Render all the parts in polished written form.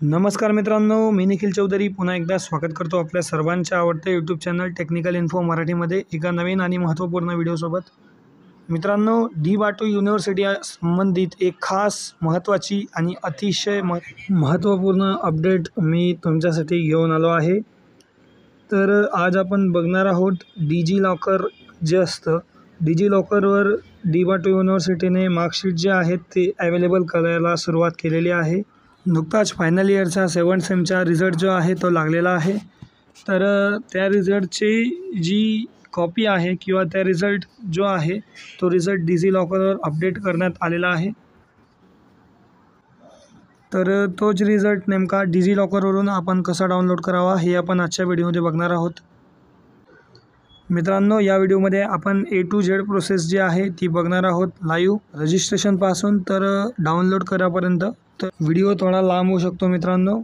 नमस्कार मित्रांनो, मी निखिल चौधरी पुन्हा एकदा स्वागत करतो आपल्या सर्वांच्या आवडत्या यूट्यूब चॅनल टेक्निकल इन्फो मराठीमध्ये एका नवीन आणि महत्त्वपूर्ण व्हिडिओसोबत. मित्रांनो, डी.वाटू युनिव्हर्सिटी संबंधित एक खास महत्त्वाची आणि अतिशय महत्त्वपूर्ण अपडेट मी तुमच्यासाठी घेऊन आलो आहे. तर आज आपण बघणार आहोत डिजी लॉकर जे असतं, डिजी लॉकरवर डी.वाटू युनिव्हर्सिटीने मार्कशीट जे आहेत ते अवेलेबल करायला सुरुवात केलेली आहे. नुकताच फायनल इयरचा 7th सेमचा रिझल्ट जो आहे तो लागलेला आहे. तर त्या रिझल्टची जी कॉपी आहे किंवा त्या रिझल्ट जो आहे तो रिझल्ट डिजी लॉकरवर अपडेट करण्यात आलेला आहे. तर तोच रिझल्ट नेमका डिजी लॉकरवरून आपण कसा डाउनलोड करावा हे आपण आजच्या व्हिडिओमध्ये बघणार आहोत. मित्रांनो, या व्हिडिओमध्ये आपण A to Z प्रोसेस जी आहे ती बघणार आहोत लाईव्ह रजिस्ट्रेशनपासून तर डाउनलोड करापर्यंत. तर व्हिडिओ थोडा लांब होऊ शकतो मित्रांनो,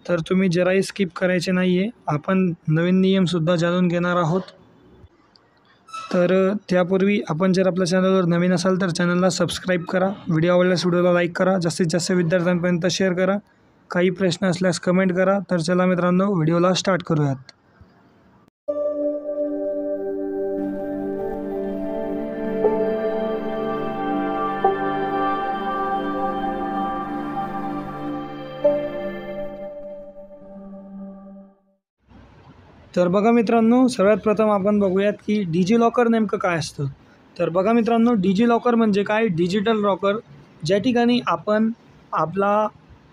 तर तुम्ही जराही स्किप करायचे नाही आहे. आपण नवीन नियमसुद्धा जाणून घेणार आहोत. तर त्यापूर्वी आपण जर आपल्या चॅनलवर नवीन असाल तर चॅनलला सबस्क्राईब करा, व्हिडिओ आवडल्यास व्हिडिओला लाईक करा, जास्तीत जास्त विद्यार्थ्यांपर्यंत शेअर करा. काही प्रश्न असल्यास कमेंट करा. तर चला मित्रांनो, व्हिडिओला स्टार्ट करूयात. तर बघा मित्रांनो, सर्वात प्रथम आपण बघूयात की डिजी लॉकर नेमकं काय असतं. तर बघा मित्रांनो, डिजी लॉकर म्हणजे काय, डिजिटल लॉकर, ज्या ठिकाणी आपण आपला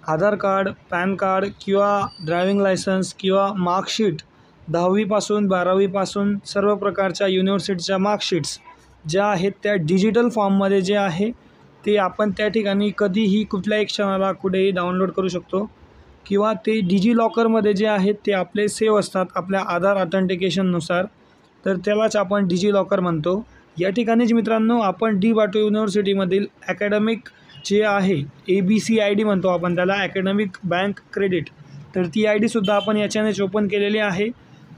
आधार कार्ड, पॅन कार्ड किंवा ड्रायव्हिंग लायसन्स किंवा मार्कशीट 10वीपासून 12वीपासून सर्व प्रकारच्या युनिव्हर्सिटीच्या मार्कशीट्स ज्या आहेत त्या डिजिटल फॉर्ममध्ये जे आहे ते आपण त्या ठिकाणी कधीही कुठल्याही क्षणाला कुठेही डाउनलोड करू शकतो किंवा ते डिजी लॉकरमध्ये जे आहेत ते आपले सेव्ह असतात आपल्या आधार ऑथेंटिकेशननुसार. तर त्यालाच आपण डिजी लॉकर म्हणतो. या ठिकाणीच मित्रांनो आपण डी.वाटू युनिव्हर्सिटीमधील ॲकॅडमिक जे आहे ABC ID म्हणतो आपण त्याला, ॲकॅडमिक बँक क्रेडिट, तर ती ID आपण याच्यानेच ओपन केलेली आहे.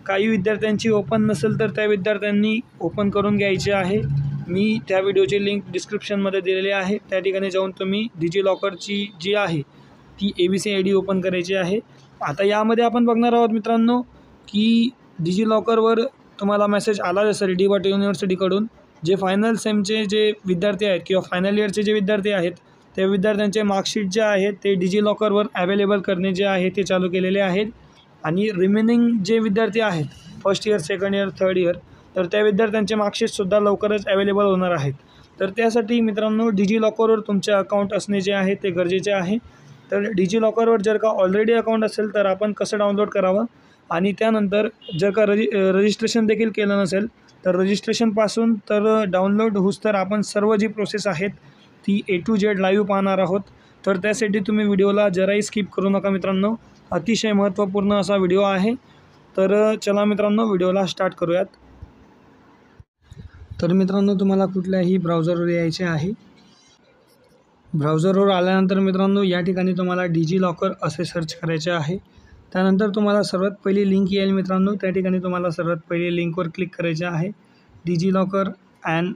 काही विद्यार्थ्यांची ओपन नसेल तर त्या विद्यार्थ्यांनी ओपन करून घ्यायची आहे. मी त्या व्हिडिओची लिंक डिस्क्रिप्शनमध्ये दिलेली आहे. त्या ठिकाणी जाऊन तुम्ही डिजी लॉकरची जी आहे ती ABC ID ओपन करायची आहे. आता यामध्ये आपण बघणार आहोत मित्रांनो की डिजी लॉकरवर तुम्हाला मेसेज आला असेल डी.वाटू युनिव्हर्सिटीकडून. जे फायनल सेमचे जे विद्यार्थी आहेत किंवा फायनल इयरचे जे विद्यार्थी आहेत त्या विद्यार्थ्यांचे मार्कशीट जे आहेत ते डिजी लॉकरवर अवेलेबल करणे जे आहे ते चालू केलेले आहेत. आणि रिमेनिंग जे विद्यार्थी आहेत first year, second year, third year, तर त्या विद्यार्थ्यांचे मार्कशीटसुद्धा लवकरच अवेलेबल होणार आहेत. तर त्यासाठी मित्रांनो डिजी लॉकरवर तुमचे अकाउंट असणे जे आहे ते गरजेचे आहे. तर डिजी लॉकरवर जर का ऑलरेडी अकाउंट असेल तर आपण कसं डाउनलोड करावं, आणि त्यानंतर जर का रजिस्ट्रेशन देखील केलं नसेल तर रजिस्ट्रेशनपासून तर डाउनलोड होऊस तर आपण सर्व जी प्रोसेस आहेत ती A to Z लाईव्ह पाहणार आहोत. तर त्यासाठी तुम्ही व्हिडिओला जराही स्किप करू नका मित्रांनो, अतिशय महत्त्वपूर्ण असा व्हिडिओ आहे. तर चला मित्रांनो, व्हिडिओला स्टार्ट करूयात. तर मित्रांनो, तुम्हाला कुठल्याही ब्राउझरवर यायचे आहे. ब्राउझरवर आल्यानंतर मित्रांनो या ठिकाणी तुम्हाला डिजी लॉकर असे सर्च करायचे आहे. त्यानंतर तुम्हाला सर्वात पहिली लिंक येईल मित्रांनो, त्या ठिकाणी तुम्हाला सर्वात पहिली लिंकवर क्लिक करायचे आहे. DigiLocker and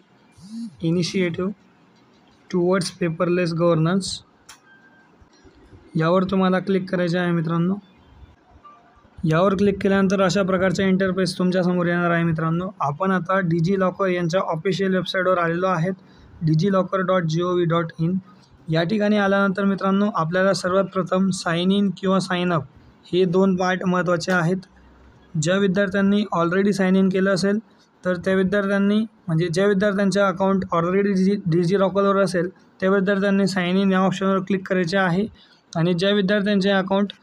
initiative towards paperless governance, यावर तुम्हाला क्लिक करायचे आहे मित्रांनो. यावर क्लिक केल्यानंतर अशा प्रकारचा इंटरफेस तुमच्यासमोर येणार आहे मित्रांनो. आपण आता डिजी लॉकर यांच्या ऑफिशियल वेबसाईटवर आलेलो आहेत, digillocker.gov.in. या ठिकाणी आल्यानंतर मित्रांनो आपल्याला सर्वात प्रथम साइन इन किंवा साइन अप हे 2 पार्ट महत्त्वाचे आहेत. ज्या विद्यार्थ्यांनी ऑलरेडी साइन इन केलं असेल तर त्या विद्यार्थ्यांनी, म्हणजे ज्या विद्यार्थ्यांचे अकाउंट ऑलरेडी डिजी लॉकरवर असेल त्या विद्यार्थ्यांनी साइन इन या ऑप्शनवर क्लिक करायचे आहे. आणि ज्या विद्यार्थ्यांचे अकाउंट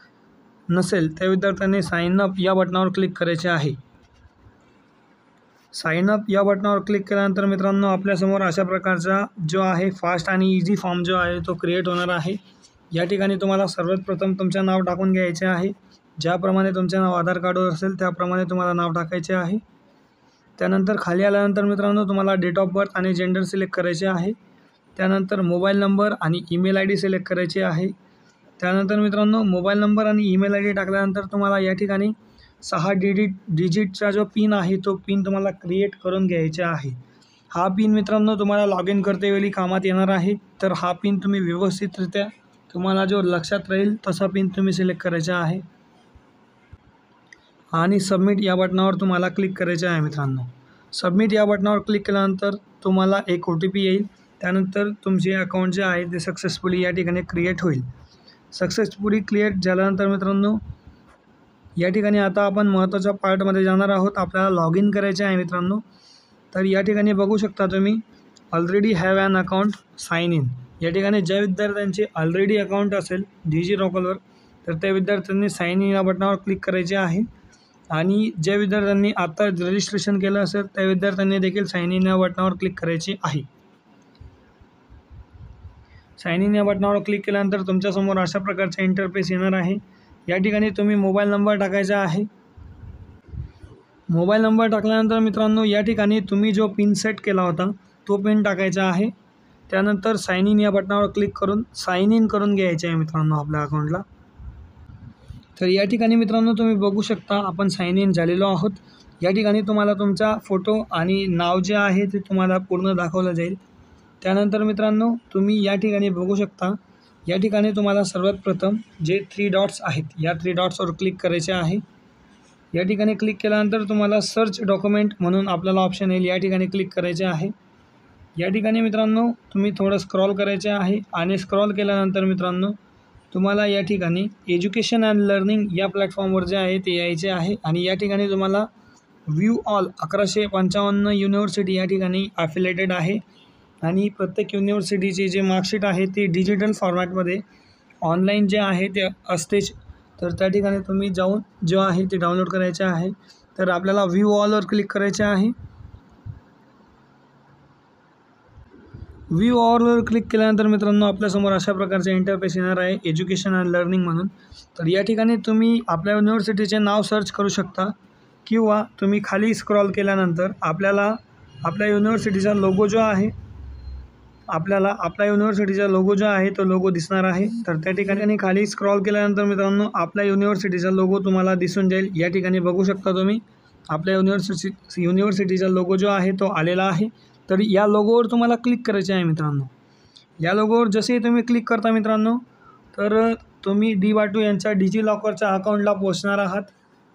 नसेल त्या विद्यार्थ्यांनी साइन अप या बटनावर क्लिक करायचे आहे. साइन अप या बटनावर क्लिक केल्यानंतर मित्रांनो आपल्यासमोर अशा प्रकारचा जो आहे फास्ट आणि इझी फॉर्म जो आहे तो क्रिएट होणार आहे. या ठिकाणी तुम्हाला सर्वात प्रथम तुमचे नाव टाकून घ्यायचे आहे. ज्याप्रमाणे तुमचे नाव आधार कार्डवर असेल त्याप्रमाणे तुम्हाला नाव टाकायचे आहे. त्यानंतर खाली आल्यानंतर मित्रांनो तुम्हाला डेट ऑफ बर्थ आणि जेंडर सिलेक्ट करायचे आहे. त्यानंतर मोबाईल नंबर आणि ईमेल ID सिलेक्ट करायचे आहे. त्यानंतर मित्रांनो मोबाईल नंबर आणि ईमेल ID टाकल्यानंतर तुम्हाला या ठिकाणी 6 डिजिटचा जो पिन आहे तो पिन तुम्हाला क्रिएट करून घ्यायचा आहे. हा पिन मित्रांनो तुम्हाला लॉग इन करतेवेळी कामात येणार आहे. तर हा पिन तुम्ही व्यवस्थितरित्या तुम्हाला जो लक्षात राहील तसा पिन तुम्ही सिलेक्ट करायचा आहे आणि सबमिट या बटनावर तुम्हाला क्लिक करायचे आहे मित्रांनो. सबमिट या बटनावर क्लिक केल्यानंतर तुम्हाला एक OTP येईल. त्यानंतर तुमचे अकाउंट जे आहे ते सक्सेसफुली या ठिकाणी क्रिएट होईल. सक्सेसफुली क्रिएट झाल्यानंतर मित्रांनो या ठिकाणी आता आपण महत्त्वाच्या पार्टमध्ये जाणार आहोत. आपल्याला लॉग इन करायचे आहे मित्रांनो. तर या ठिकाणी बघू शकता तुम्ही already have an account sign in. या ठिकाणी ज्या विद्यार्थ्यांचे ऑलरेडी अकाउंट असेल डिजिलॉकरवर तर त्या विद्यार्थ्यांनी साइन इन या बटनावर क्लिक करायचे आहे आणि ज्या विद्यार्थ्यांनी आता रजिस्ट्रेशन केलं असेल त्या विद्यार्थ्यांनी देखील साइन इन या बटनावर क्लिक करायचे आहे. साइन इन या बटनावर क्लिक केल्यानंतर तुमच्यासमोर अशा प्रकारचा इंटरफेस येणार आहे. या ठिकाणी तुम्ही मोबाईल नंबर टाकायचा आहे. मोबाईल नंबर टाकल्यानंतर मित्रांनो या ठिकाणी तुम्ही जो पिन सेट केला होता तो पिन टाकायचा आहे. त्यानंतर साइन इन या बटनावर क्लिक करून साइन इन करून घ्यायचे आहे मित्रांनो आपल्या अकाउंटला. तर या ठिकाणी मित्रांनो तुम्ही बघू शकता आपण साइन इन झालेलो आहोत. या ठिकाणी तुम्हाला तुमचा फोटो आणि नाव जे आहे ते तुम्हाला पूर्ण दाखवलं जाईल. त्यानंतर मित्रांनो तुम्ही या ठिकाणी बघू शकता या ठिकाणी तुम्हाला सर्वात प्रथम जे 3 डॉट्स आहेत या 3 डॉट्सवर क्लिक करायचे आहे. या ठिकाणी क्लिक केल्यानंतर तुम्हाला सर्च डॉक्युमेंट म्हणून आपल्याला ऑप्शन येईल. या ठिकाणी क्लिक करायचे आहे. या ठिकाणी मित्रांनो तुम्ही थोडं स्क्रॉल करायचे आहे आणि स्क्रॉल केल्यानंतर मित्रांनो तुम्हाला या ठिकाणी एज्युकेशन अँड लर्निंग या प्लॅटफॉर्मवर जे आहे ते यायचे आहे आणि या ठिकाणी तुम्हाला व्ह्यू ऑल 1155 युनिव्हर्सिटी या ठिकाणी ॲफिलेटेड आहे आणि प्रत्येक युनिव्हर्सिटीची जे मार्कशीट आहे ती डिजिटल फॉर्मॅटमध्ये ऑनलाईन जे आहे ते असतेच. तर त्या ठिकाणी तुम्ही जाऊन जो आहे ते डाउनलोड करायचे आहे. तर आपल्याला व्ह्यू ऑलवर क्लिक करायचे आहे. व्ह्यू ऑलवर क्लिक केल्यानंतर मित्रांनो आपल्यासमोर अशा प्रकारचे इंटरफेस येणार आहे एज्युकेशन अँड लर्निंग म्हणून. तर या ठिकाणी तुम्ही आपल्या युनिव्हर्सिटीचे नाव सर्च करू शकता किंवा तुम्ही खाली स्क्रॉल केल्यानंतर आपल्याला आपल्या युनिव्हर्सिटीचा लोगो जो आहे आपल्या युनिव्हर्सिटीचा लोगो जो आहे तो लोगो दिसणार आहे. तर त्या ठिकाणी खाली स्क्रॉल केल्यानंतर मित्रांनो आपल्या युनिव्हर्सिटीचा लोगो तुम्हाला दिसून जाईल. या ठिकाणी बघू शकता तुम्ही आपल्या युनिव्हर्सिटीचा लोगो जो आहे तो आलेला आहे. तर या लोगोवर तुम्हाला क्लिक करायचे आहे मित्रांनो. या लोगोवर जसे तुम्ही क्लिक करता मित्रांनो तर तुम्ही डी वाटू यांच्या डिजिलॉकरच्या अकाउंटला पोहोचणार आहात.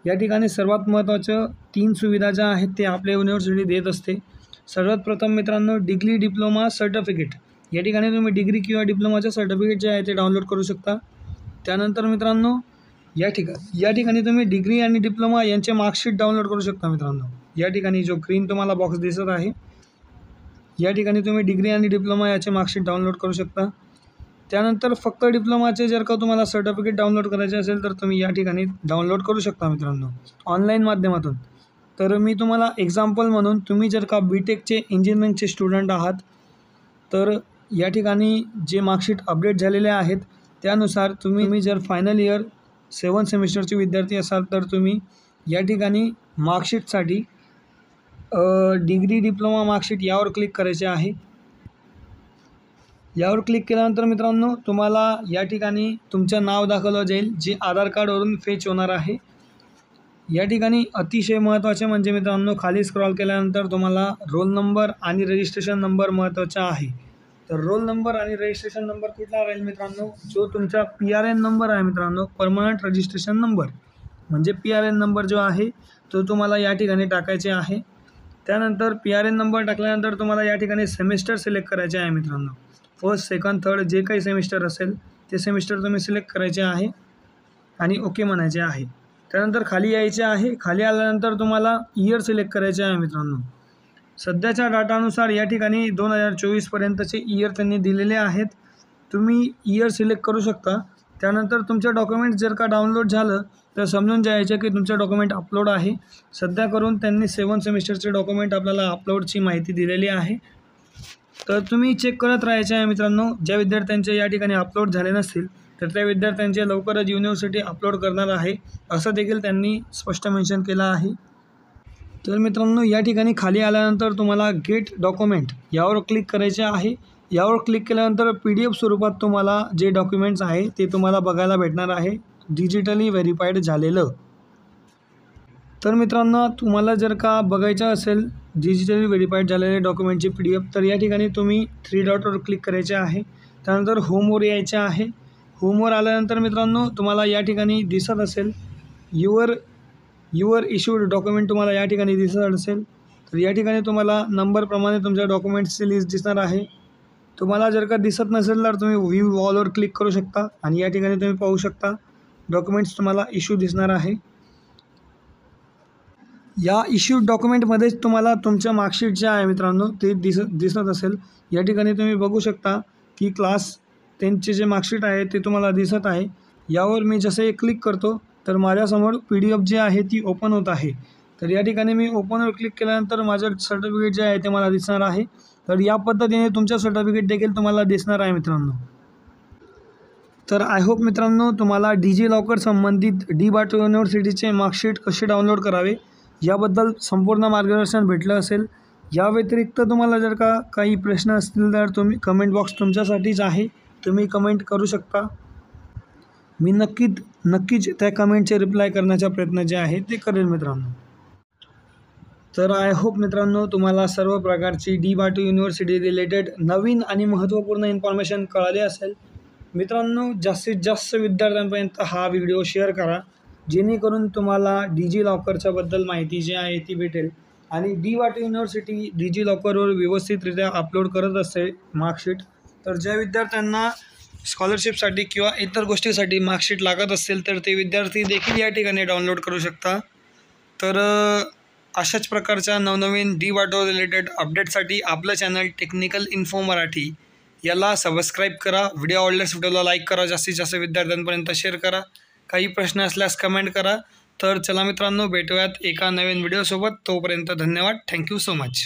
या ठिकाणी सर्वात महत्त्वाचं 3 सुविधा ज्या आहेत ते आपल्या युनिव्हर्सिटी देत असते. सर्वात प्रथम मित्रांनो डिग्री डिप्लोमा सर्टिफिकेट. या ठिकाणी तुम्ही डिग्री किंवा डिप्लोमाचं सर्टिफिकेट जे आहे ते डाउनलोड करू शकता. त्यानंतर मित्रांनो या ठिकाणी तुम्ही डिग्री आणि डिप्लोमा यांचे मार्कशीट डाउनलोड करू शकता मित्रांनो. या ठिकाणी जो ग्रीन तुम्हाला बॉक्स दिसत आहे या ठिकाणी तुम्ही डिग्री आणि डिप्लोमा याचे मार्कशीट डाउनलोड करू शकता. त्यानंतर फक्त डिप्लोमाचे जर का तुम्हाला सर्टिफिकेट डाउनलोड करायचे असेल तर तुम्ही या ठिकाणी डाउनलोड करू शकता मित्रांनो ऑनलाईन माध्यमातून. तर मी तुम्हाला एक्झाम्पल म्हणून तुम्ही जर का BTechचे इंजिनिअरिंगचे स्टुडंट आहात तर या ठिकाणी जे मार्कशीट अपडेट झालेले आहेत त्यानुसार तुम्ही जर फायनल इयर 7 सेमिस्टरचे विद्यार्थी असाल तर तुम्ही या ठिकाणी मार्कशीटसाठी डिग्री डिप्लोमा मार्कशीट यावर क्लिक करायचे आहे. यावर क्लिक केल्यानंतर मित्रांनो तुम्हाला या ठिकाणी तुमचं नाव दाखवलं जाईल जे आधार कार्डवरून फेच होणार आहे. या ठिकाणी अतिशय महत्त्वाचे म्हणजे मित्रांनो खाली स्क्रॉल केल्यानंतर तुम्हाला रोल नंबर आणि रजिस्ट्रेशन नंबर महत्त्वाचा आहे. तर रोल नंबर आणि रजिस्ट्रेशन नंबर कुठला राहील मित्रांनो जो तुमचा PRN नंबर आहे मित्रांनो परमनंट रजिस्ट्रेशन नंबर म्हणजे PRN नंबर जो आहे तो तुम्हाला या ठिकाणी टाकायचे आहे. त्यानंतर PRN नंबर टाकल्यानंतर तुम्हाला या ठिकाणी सेमिस्टर सिलेक्ट करायचे आहे मित्रांनो. फर्स्ट सेकंड थर्ड जे काही सेमिस्टर असेल ते सेमिस्टर तुम्ही सिलेक्ट करायचे आहे आणि ओके म्हणायचे आहे. त्यानंतर खाली यायचे आहे. खाली आल्यानंतर तुम्हाला इयर सिलेक्ट करायचे आहे मित्रांनो. सध्याच्या डाटानुसार या ठिकाणी 2024 पर्यंतचे इयर त्यांनी दिलेले आहेत. तुम्ही इयर सिलेक्ट करू शकता. त्यानंतर तुमचं डॉक्युमेंट जर का डाउनलोड झालं तर समजून जायचं की तुमचं डॉक्युमेंट अपलोड आहे. सध्या करून त्यांनी 7 सेमिस्टरचे डॉक्युमेंट आपल्याला अपलोडची माहिती दिलेली आहे. तर तुम्ही चेक करत राहायचे आहे मित्रांनो. ज्या विद्यार्थ्यांचे या ठिकाणी अपलोड झाले नसतील तर त्या विद्यार्थ्यांचे लवकरच युनिव्हर्सिटी अपलोड करणार आहे असं देखील त्यांनी स्पष्ट मेन्शन केलं आहे. तर मित्रांनो या ठिकाणी खाली आल्यानंतर तुम्हाला गेट डॉक्युमेंट यावर क्लिक करायचे आहे. यावर क्लिक केल्यानंतर PDF स्वरूपात तुम्हाला जे डॉक्युमेंट्स आहे ते तुम्हाला बघायला भेटणार आहे डिजिटली व्हेरीफाईड झालेलं. तर मित्रांनो तुम्हाला जर का बघायचं असेल डिजिटली व्हेरीफाईड झालेले डॉक्युमेंटची PDF तर या ठिकाणी तुम्ही 3 डॉटवर क्लिक करायचे आहे. त्यानंतर होमवर यायचे आहे. होमवर आल्यानंतर मित्रांनो तुम्हाला या ठिकाणी दिसत असेल युअर इश्यूड डॉक्युमेंट तुम्हाला या ठिकाणी दिसत असेल. तर या ठिकाणी तुम्हाला नंबरप्रमाणे तुमच्या डॉक्युमेंट्सची लिस्ट दिसणार आहे. तुम्हाला जर का दिसत नसेल तर तुम्ही व्ह्यू ऑलवर क्लिक करू शकता आणि या ठिकाणी तुम्ही पाहू शकता डॉक्युमेंट्स तुम्हाला इश्यू दिसणार आहे. या इश्यूड डॉक्युमेंटमध्येच तुम्हाला तुमचं मार्कशीट जे आहे मित्रांनो ते दिसत असेल. या ठिकाणी तुम्ही बघू शकता की क्लास 10चे जे मार्कशीट आहे ते तुम्हाला दिसत आहे. यावर मी जसे क्लिक करतो तर माझ्यासमोर PDF जी आहे ती ओपन होत आहे. तर या ठिकाणी मी ओपनवर क्लिक केल्यानंतर माझं सर्टिफिकेट जे आहे ते मला दिसणार आहे. तर या पद्धतीने तुमचं सर्टिफिकेट देखील तुम्हाला दिसणार आहे मित्रांनो. तर आय होप मित्रांनो तुम्हाला डिजिलॉकर संबंधित DBAT युनिव्हर्सिटीचे मार्कशीट कसे डाउनलोड करावे याबद्दल संपूर्ण मार्गदर्शन भेटलं असेल. या व्यतिरिक्त तुम्हाला जर का काही प्रश्न असतील तर तुम्ही कमेंट बॉक्स तुमच्यासाठीच आहे, तुम्ही कमेंट करू शकता. मी नक्कीच त्या कमेंटचे रिप्लाय करण्याचा प्रयत्न जे आहे ते करेल मित्रांनो. तर आय होप मित्रांनो तुम्हाला सर्व प्रकारची DBAT युनिव्हर्सिटी रिलेटेड नवीन आणि महत्त्वपूर्ण इन्फॉर्मेशन कळाली असेल. मित्रांनो जास्तीत जास्त विद्यार्थ्यांपर्यंत हा व्हिडिओ शेअर करा जेणेकरून तुम्हाला डिजिलॉकरच्या बद्दल माहिती जी आहे ती भेटेल. आणि DBAT युनिव्हर्सिटी डिजिलॉकरवर व्यवस्थितरित्या अपलोड करत असते मार्कशीट. तर ज्या विद्यार्थ्यांना स्कॉलरशिपसाठी किंवा इतर गोष्टीसाठी मार्कशीट लागत असेल तर ते विद्यार्थी देखील या ठिकाणी डाउनलोड करू शकता. तर अशाच प्रकारच्या नवनवीन DBAT रिलेटेड अपडेटसाठी आपलं चॅनल टेक्निकल इन्फो मराठी याला सबस्क्राईब करा. व्हिडिओ आवडल्यास व्हिडिओला लाईक करा, जास्तीत जास्त विद्यार्थ्यांपर्यंत शेअर करा. काही प्रश्न असल्यास कमेंट करा. तर चला मित्रांनो भेटूयात एका नवीन व्हिडिओसोबत. तोपर्यंत धन्यवाद. Thank you so much.